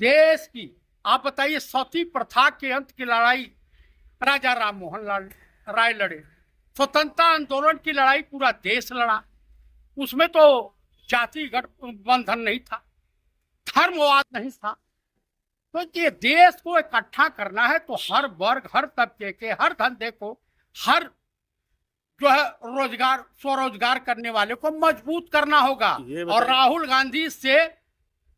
देश की, आप बताइए, सती प्रथा के अंत की लड़ाई राजा राम मोहन राय लड़े। स्वतंत्रता आंदोलन की लड़ाई पूरा देश लड़ा। उसमें तो जाति गठबंधन नहीं था, धर्मवाद नहीं था। तो ये देश को इकट्ठा करना है तो हर वर्ग, हर तबके के, हर धंधे को, हर जो है रोजगार, स्वरोजगार करने वाले को मजबूत करना होगा। और राहुल गांधी से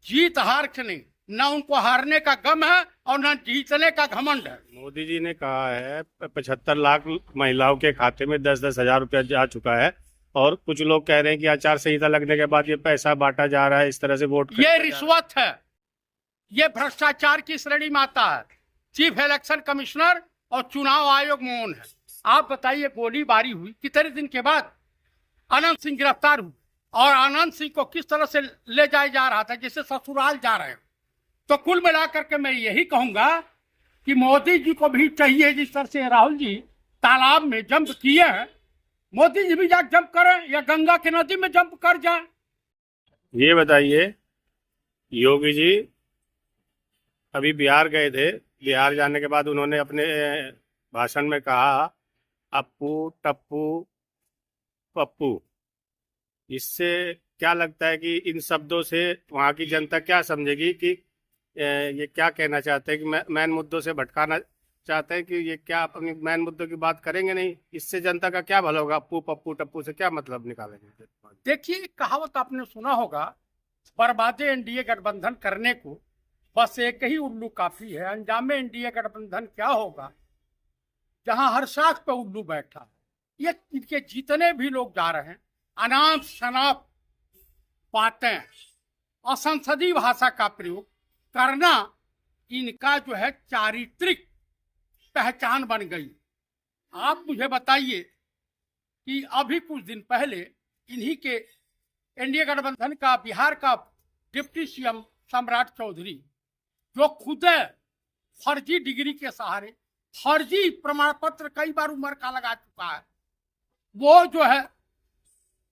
जीत हार के नहीं, न उनको हारने का गम है और न जीतने का घमंड है। मोदी जी ने कहा है 75 लाख महिलाओं के खाते में 10-10 हजार रुपया जा चुका है, और कुछ लोग कह रहे हैं कि आचार संहिता लगने के बाद ये पैसा बांटा जा रहा है, इस तरह से वोट ये रिश्वत है, ये भ्रष्टाचार की श्रेणी में आता है। चीफ इलेक्शन कमिश्नर और चुनाव आयोग मौन है। आप बताइए, गोलीबारी हुई कितने दिन के बाद अनंत सिंह गिरफ्तार हुए, और अनंत सिंह को किस तरह से ले जाया जा रहा था जैसे ससुराल जा रहे हो। तो कुल मिलाकर के मैं यही कहूंगा कि मोदी जी को भी चाहिए, जिस तरह से राहुल जी तालाब में जंप किए हैं, मोदी जी भी जाकर जंप करें या गंगा की नदी में जंप कर जाए। ये बताइए, योगी जी अभी बिहार गए थे, बिहार जाने के बाद उन्होंने अपने भाषण में कहा अप्पू टप्पू पप्पू। इससे क्या लगता है कि इन शब्दों से वहाँ की जनता क्या समझेगी कि ये क्या कहना चाहते हैं, कि मैन मुद्दों से भटकाना चाहते हैं, कि ये क्या अपनी मैन मुद्दों की बात करेंगे नहीं? इससे जनता का क्या भला होगा? अप्पू पप्पू टप्पू से क्या मतलब निकालेंगे? देखिए, कहावत आपने सुना होगा, बर्बादे एनडीए गठबंधन करने को बस एक ही उल्लू काफी है। अंजाम एनडीए गठबंधन क्या होगा, जहां हर साख पे उल्लू बैठा है। ये इनके जितने भी लोग जा रहे हैं, अनाप शनाप बातें, असंसदीय भाषा का प्रयोग करना, इनका जो है चारित्रिक पहचान बन गई। आप मुझे बताइए कि अभी कुछ दिन पहले इन्हीं के एनडीए गठबंधन का बिहार का डिप्टी सीएम सम्राट चौधरी, जो खुद फर्जी डिग्री के सहारे फर्जी प्रमाण पत्र कई बार उम्र का लगा चुका है, वो जो है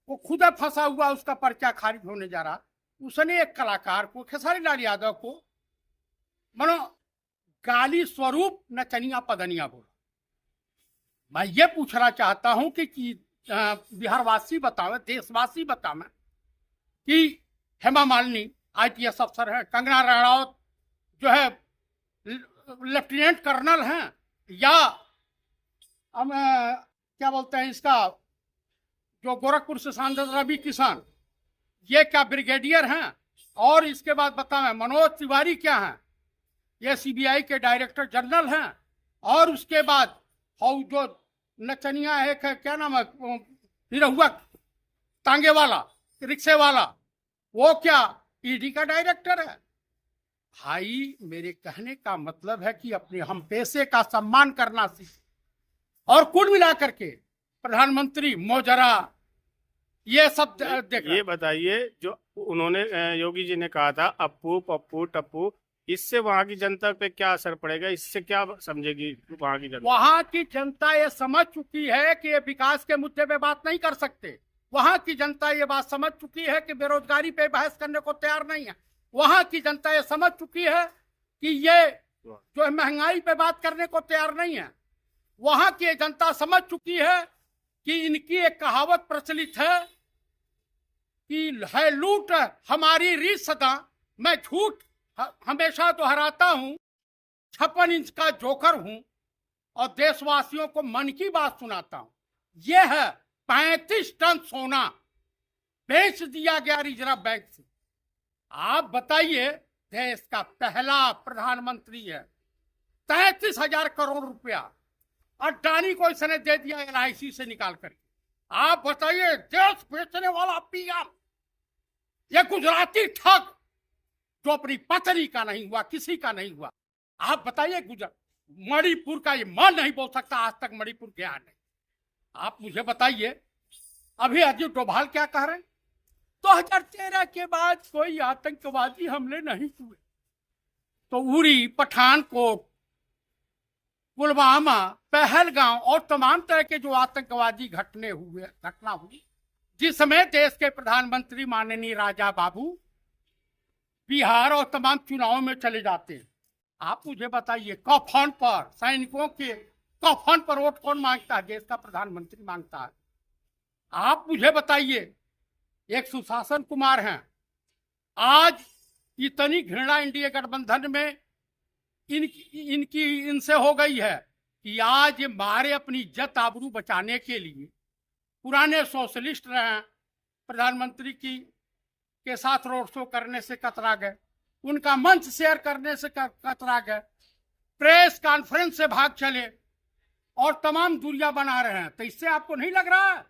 वो खुद फंसा हुआ, उसका पर्चा खारिज होने जा रहा। उसने एक कलाकार को, खेसारी लाल यादव को, मानो गाली स्वरूप नचनिया पदनिया बोला। मैं ये पूछना चाहता हूं कि बिहारवासी बतावे, देशवासी बतावे कि हेमा मालिनी आईपीएस अफसर है, कंगना रनौत जो है लेफ्टिनेंट कर्नल हैं, या क्या बोलते हैं इसका, जो गोरखपुर से सांसद रवि किशन, ये क्या ब्रिगेडियर हैं? और इसके बाद बताएं मनोज तिवारी क्या हैं, ये सीबीआई के डायरेक्टर जनरल हैं। और उसके बाद जो नचनिया एक है, क्या नाम है, निरहुआ तांगे वाला, रिक्शे वाला, वो क्या ईडी का डायरेक्टर है। भाई, मेरे कहने का मतलब है कि अपने हम पेशे का सम्मान करना सीखें। और कुल मिलाकर के प्रधानमंत्री मोजरा ये सब देख। ये बताइए, जो उन्होंने योगी जी ने कहा था अप्पू पप्पू टप्पू, इससे वहाँ की जनता पे क्या असर पड़ेगा? इससे क्या समझेगी वहाँ की जनता? वहाँ की जनता ये समझ चुकी है कि ये विकास के मुद्दे पे बात नहीं कर सकते। वहाँ की जनता ये बात समझ चुकी है कि बेरोजगारी पे बहस करने को तैयार नहीं है। वहाँ की जनता ये समझ चुकी है कि ये जो है महंगाई पे बात करने को तैयार नहीं है। वहाँ की जनता समझ चुकी है कि इनकी एक कहावत प्रचलित है कि है लूट हमारी रीत सदा, मैं झूठ हमेशा दोहराता हूं, 56 इंच का जोकर हूं और देशवासियों को मन की बात सुनाता हूं। यह है 35 टन सोना बेच दिया गया रिजर्व बैंक से। आप बताइए, देश का पहला प्रधानमंत्री है, 33,000 करोड़ रुपया अडानी को इसने दे दिया एलआईसी से निकाल कर। आप बताइए, देश बेचने वाला पीएम, ये गुजराती ठग जो अपनी पत्नी का नहीं हुआ, किसी का नहीं हुआ। आप बताइए, मणिपुर का ये मन नहीं बोल सकता, आज तक मणिपुर गया नहीं। आप मुझे बताइए, अभी अजीत डोभाल क्या कह रहे हैं, 2013 के बाद कोई आतंकवादी हमले नहीं हुए। तो उरी, पठानकोट, पुलवामा, पहलगांव और तमाम तरह के जो आतंकवादी घटना हुई, जिस समय देश के प्रधानमंत्री माननीय राजा बाबू बिहार और तमाम चुनावों में चले जाते हैं। आप मुझे बताइए, कफन पर, सैनिकों के कफन पर वोट कौन मांगता है? देश का प्रधानमंत्री मांगता है। आप मुझे बताइए, एक सुशासन कुमार हैं, आज इतनी घृणा इंडिया गठबंधन में इनसे हो गई है कि आज ये मारे अपनी इज्जत आबरू बचाने के लिए पुराने सोशलिस्ट रहे हैं, प्रधानमंत्री के साथ रोड शो करने से कतरा गए, उनका मंच शेयर करने से कतरा गए, प्रेस कॉन्फ्रेंस से भाग चले और तमाम दूरियां बना रहे हैं। तो इससे आपको नहीं लग रहा है?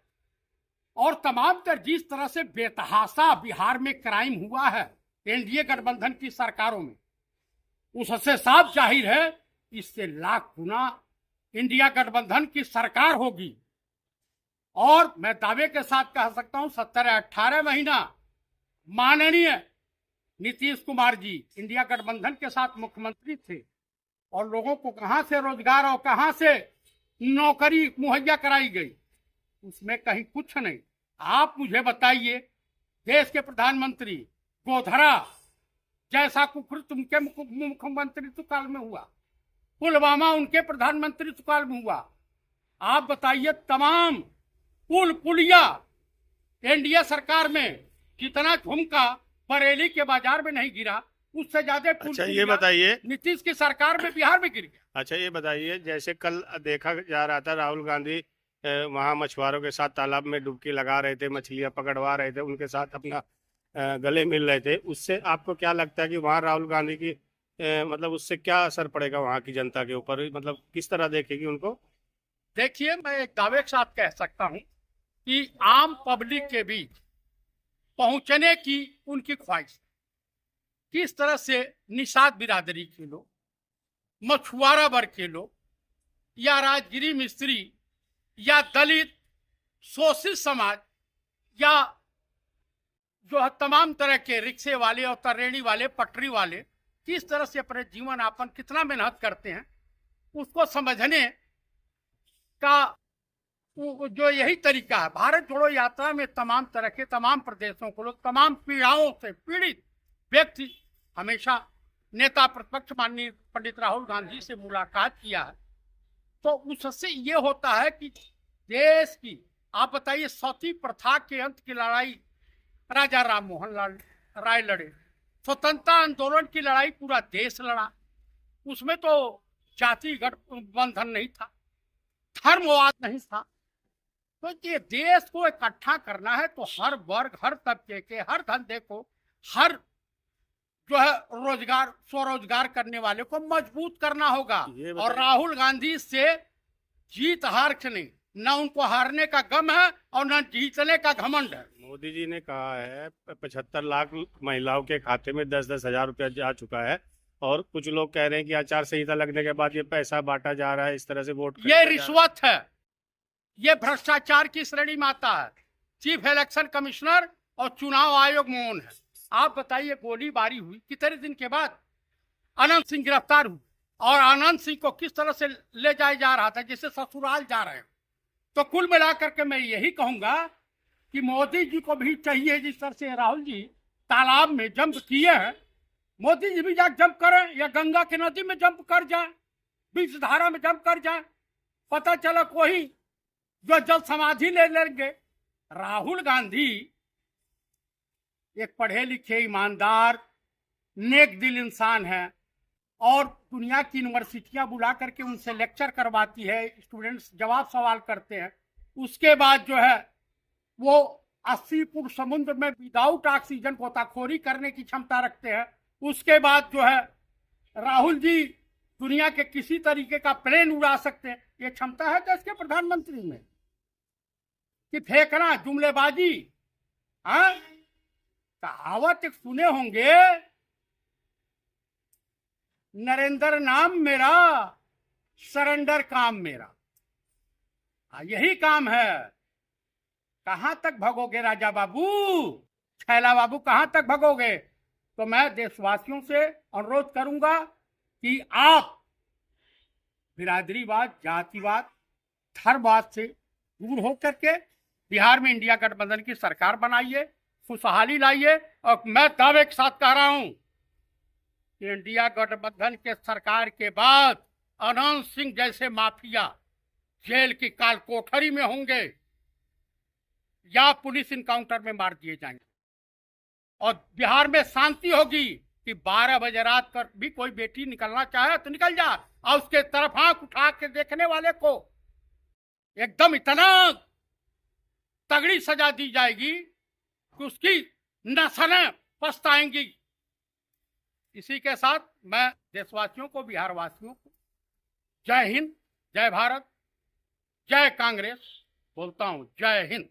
और तमाम तर जिस तरह से बेतहाशा बिहार में क्राइम हुआ है एनडीए गठबंधन की सरकारों में, उससे साफ जाहिर है इससे लाख गुना इंडिया गठबंधन की सरकार होगी। और मैं दावे के साथ कह सकता हूं 17-18 महीना माननीय नीतीश कुमार जी इंडिया गठबंधन के साथ मुख्यमंत्री थे और लोगों को कहां से रोजगार और कहां से नौकरी मुहैया कराई गई, उसमें कहीं कुछ नहीं। आप मुझे बताइए, देश के प्रधानमंत्री गोधरा जैसा कुकृत उनके मुख्यमंत्री काल में हुआ, पुलवामा उनके प्रधानमंत्री काल में हुआ। आप बताइए, तमाम पुल पुलिया एनडीए सरकार में कितना झुमका बरेली के बाजार में नहीं गिरा, उससे ज्यादा पुल अच्छा ये बताइए, नीतीश की सरकार में बिहार में गिर गया। अच्छा ये बताइए, जैसे कल देखा जा रहा था राहुल गांधी वहाँ मछुआरों के साथ तालाब में डुबकी लगा रहे थे, मछलियां पकड़वा रहे थे, उनके साथ अपना गले मिल रहे थे, उससे आपको क्या लगता है कि वहाँ राहुल गांधी की मतलब उससे क्या असर पड़ेगा वहाँ की जनता के ऊपर, मतलब किस तरह देखेगी उनको? देखिए, मैं एक दावे के साथ कह सकता हूँ कि आम पब्लिक के बीच पहुंचने की उनकी ख्वाहिश, किस तरह से निषाद बिरादरी के लोग, मछुआरा वर्ग के लोग, या राजगिरी मिस्त्री, या दलित, शोषित समाज, या जो है तमाम तरह के रिक्शे वाले और तरेड़ी वाले, पटरी वाले, किस तरह से अपने जीवन यापन कितना मेहनत करते हैं, उसको समझने का जो यही तरीका है। भारत जोड़ो यात्रा में तमाम तरह के, तमाम प्रदेशों को लोग, तमाम पीड़ाओं से पीड़ित व्यक्ति हमेशा नेता प्रतिपक्ष माननीय पंडित राहुल गांधी से मुलाकात किया है। तो उससे ये होता है कि देश की, आप बताइए, सती प्रथा के अंत की लड़ाई राजा राम मोहन राय लड़े, स्वतंत्रता आंदोलन की लड़ाई पूरा देश लड़ा, उसमें तो जाति गठबंधन नहीं था, धर्मवाद नहीं था। तो ये देश को इकट्ठा करना है तो हर वर्ग, हर तबके के, हर धंधे को, हर जो है रोजगार, स्वरोजगार करने वाले को मजबूत करना होगा। और राहुल गांधी से जीत हार नहीं, न उनको हारने का गम है और न जीतने का घमंड है। मोदी जी ने कहा है 75 लाख महिलाओं के खाते में 10-10 हजार रुपया जा चुका है, और कुछ लोग कह रहे हैं कि आचार संहिता लगने के बाद ये पैसा बांटा जा रहा है, इस तरह से वोट, ये रिश्वत है, ये भ्रष्टाचार की श्रेणी में आता है। चीफ इलेक्शन कमिश्नर और चुनाव आयोग मौन है। आप बताइए, गोलीबारी हुई कितने दिन के बाद अनंत सिंह गिरफ्तार हुए, और अनंत सिंह को किस तरह से ले जाया जा रहा था जैसे ससुराल जा रहे हैं। तो कुल मिलाकर के मैं यही कहूंगा कि मोदी जी को भी चाहिए, जिस तरह से राहुल जी तालाब में जंप किए हैं, मोदी जी भी जाकर जंप करें, या गंगा की नदी में जंप कर जाए, बीच धारा में जंप कर जाए, पता चला कोई जो जल समाधि ले लेंगे। राहुल गांधी एक पढ़े लिखे, ईमानदार, नेक दिल इंसान है, और दुनिया की यूनिवर्सिटियां बुला करके उनसे लेक्चर करवाती है, स्टूडेंट्स जवाब सवाल करते हैं। उसके बाद जो है वो 80 फुट समुद्र में विदाउट ऑक्सीजन गोताखोरी करने की क्षमता रखते हैं। उसके बाद जो है राहुल जी दुनिया के किसी तरीके का प्लेन उड़ा सकते हैं। ये क्षमता है देश के प्रधानमंत्री में कि फेंकना, जुमलेबाजी। हाँ, कहावत एक सुने होंगे, नरेंद्र नाम मेरा, सरेंडर काम मेरा। यही काम है। कहां तक भगोगे राजा बाबू, छैला बाबू, कहां तक भगोगे? तो मैं देशवासियों से अनुरोध करूंगा कि आप बिरादरीवाद, जातिवाद, धर्मवाद से दूर होकर के बिहार में इंडिया गठबंधन की सरकार बनाइए, खुशहाली लाइए। और मैं दावे के साथ कह रहा हूं कि इंडिया गठबंधन के सरकार के बाद अनंत सिंह जैसे माफिया जेल की काल कोठरी में होंगे या पुलिस इनकाउंटर में मार दिए जाएंगे, और बिहार में शांति होगी कि 12 बजे रात कर भी कोई बेटी निकलना चाहे तो निकल जा, और उसके तरफ आंख उठा के देखने वाले को एकदम इतना तगड़ी सजा दी जाएगी कि उसकी नस्लें पछताएंगी। इसी के साथ मैं देशवासियों को, बिहार वासियों को जय हिंद, जय भारत, जय कांग्रेस बोलता हूं। जय हिंद।